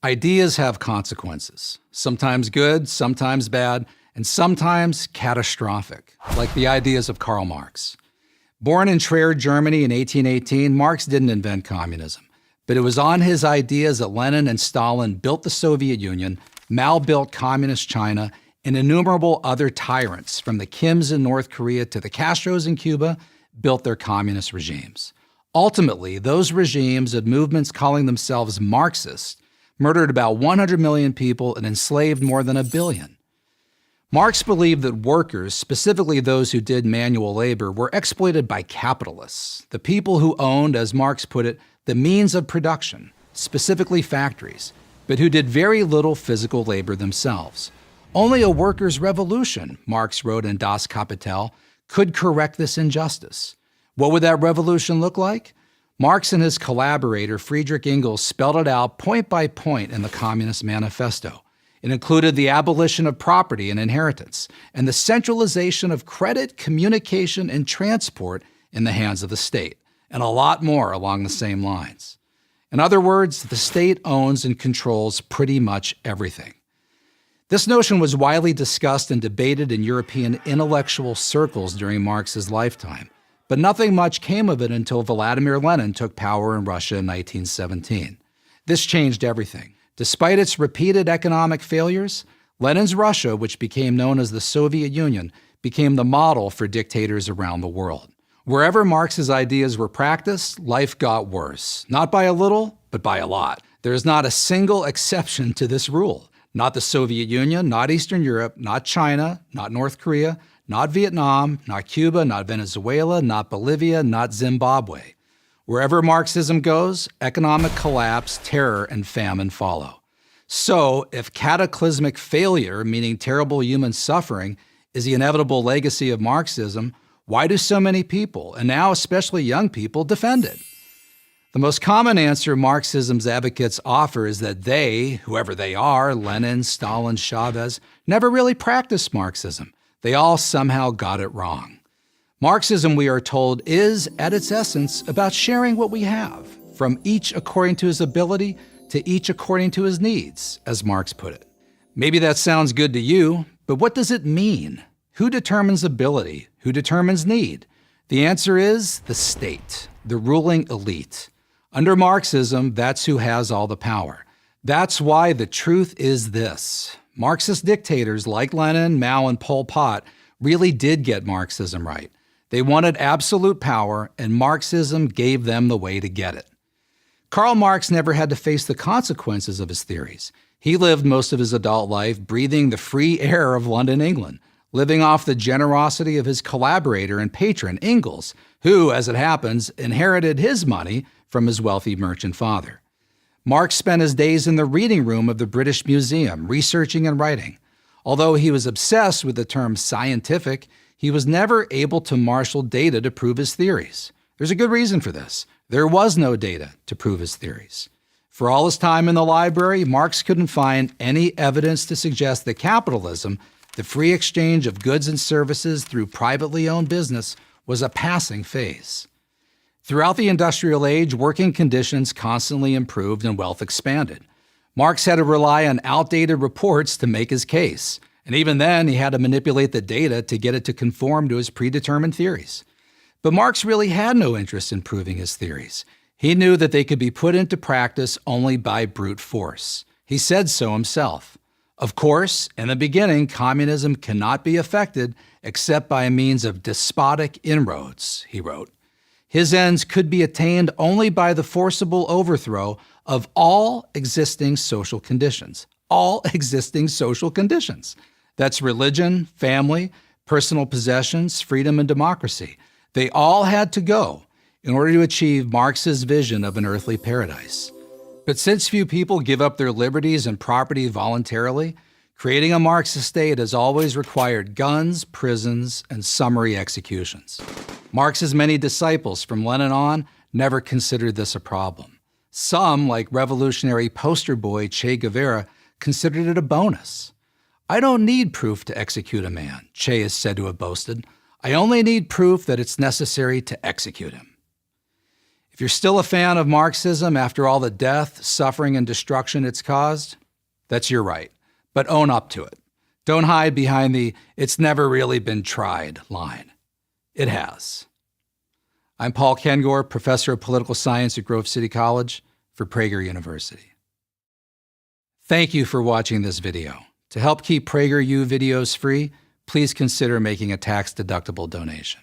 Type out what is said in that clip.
Ideas have consequences, sometimes good, sometimes bad, and sometimes catastrophic, like the ideas of Karl Marx. Born in Trier, Germany in 1818, Marx didn't invent communism, but it was on his ideas that Lenin and Stalin built the Soviet Union, Mao built communist China, and innumerable other tyrants, from the Kims in North Korea to the Castros in Cuba, built their communist regimes. Ultimately, those regimes and movements calling themselves Marxist murdered about 100 million people and enslaved more than 1 billion. Marx believed that workers, specifically those who did manual labor, were exploited by capitalists, the people who owned, as Marx put it, the means of production, specifically factories, but who did very little physical labor themselves. Only a workers' revolution, Marx wrote in Das Kapital, could correct this injustice. What would that revolution look like? Marx and his collaborator Friedrich Engels spelled it out point by point in the Communist Manifesto. It included the abolition of property and inheritance, and the centralization of credit, communication, and transport in the hands of the state, and a lot more along the same lines. In other words, the state owns and controls pretty much everything. This notion was widely discussed and debated in European intellectual circles during Marx's lifetime, but nothing much came of it until Vladimir Lenin took power in Russia in 1917. This changed everything. Despite its repeated economic failures, Lenin's Russia, which became known as the Soviet Union, became the model for dictators around the world. Wherever Marx's ideas were practiced, life got worse. Not by a little, but by a lot. There is not a single exception to this rule. Not the Soviet Union, not Eastern Europe, not China, not North Korea, not Vietnam, not Cuba, not Venezuela, not Bolivia, not Zimbabwe. Wherever Marxism goes, economic collapse, terror, and famine follow. So, if cataclysmic failure, meaning terrible human suffering, is the inevitable legacy of Marxism, why do so many people, and now especially young people, defend it? The most common answer Marxism's advocates offer is that they, whoever they are, Lenin, Stalin, Chavez, never really practiced Marxism. They all somehow got it wrong. Marxism, we are told, is, at its essence, about sharing what we have, from each according to his ability to each according to his needs, as Marx put it. Maybe that sounds good to you, but what does it mean? Who determines ability? Who determines need? The answer is the state, the ruling elite. Under Marxism, that's who has all the power. That's why the truth is this. Marxist dictators like Lenin, Mao, and Pol Pot really did get Marxism right. They wanted absolute power, and Marxism gave them the way to get it. Karl Marx never had to face the consequences of his theories. He lived most of his adult life breathing the free air of London, England, living off the generosity of his collaborator and patron, Engels, who, as it happens, inherited his money from his wealthy merchant father. Marx spent his days in the reading room of the British Museum, researching and writing. Although he was obsessed with the term scientific, he was never able to marshal data to prove his theories. There's a good reason for this. There was no data to prove his theories. For all his time in the library, Marx couldn't find any evidence to suggest that capitalism, the free exchange of goods and services through privately owned business, was a passing phase. Throughout the industrial age, working conditions constantly improved and wealth expanded. Marx had to rely on outdated reports to make his case, and even then he had to manipulate the data to get it to conform to his predetermined theories. But Marx really had no interest in proving his theories. He knew that they could be put into practice only by brute force. He said so himself. Of course, in the beginning, communism cannot be effected except by means of despotic inroads, he wrote. His ends could be attained only by the forcible overthrow of all existing social conditions. All existing social conditions. That's religion, family, personal possessions, freedom, and democracy. They all had to go in order to achieve Marx's vision of an earthly paradise. But since few people give up their liberties and property voluntarily, creating a Marxist state has always required guns, prisons, and summary executions. Marx's many disciples from Lenin on never considered this a problem. Some, like revolutionary poster boy Che Guevara, considered it a bonus. I don't need proof to execute a man, Che is said to have boasted. I only need proof that it's necessary to execute him. If you're still a fan of Marxism after all the death, suffering, and destruction it's caused, that's your right. But own up to it. Don't hide behind the "it's never really been tried" line. It has. I'm Paul Kengor, professor of political science at Grove City College for Prager University. Thank you for watching this video. To help keep PragerU videos free, please consider making a tax-deductible donation.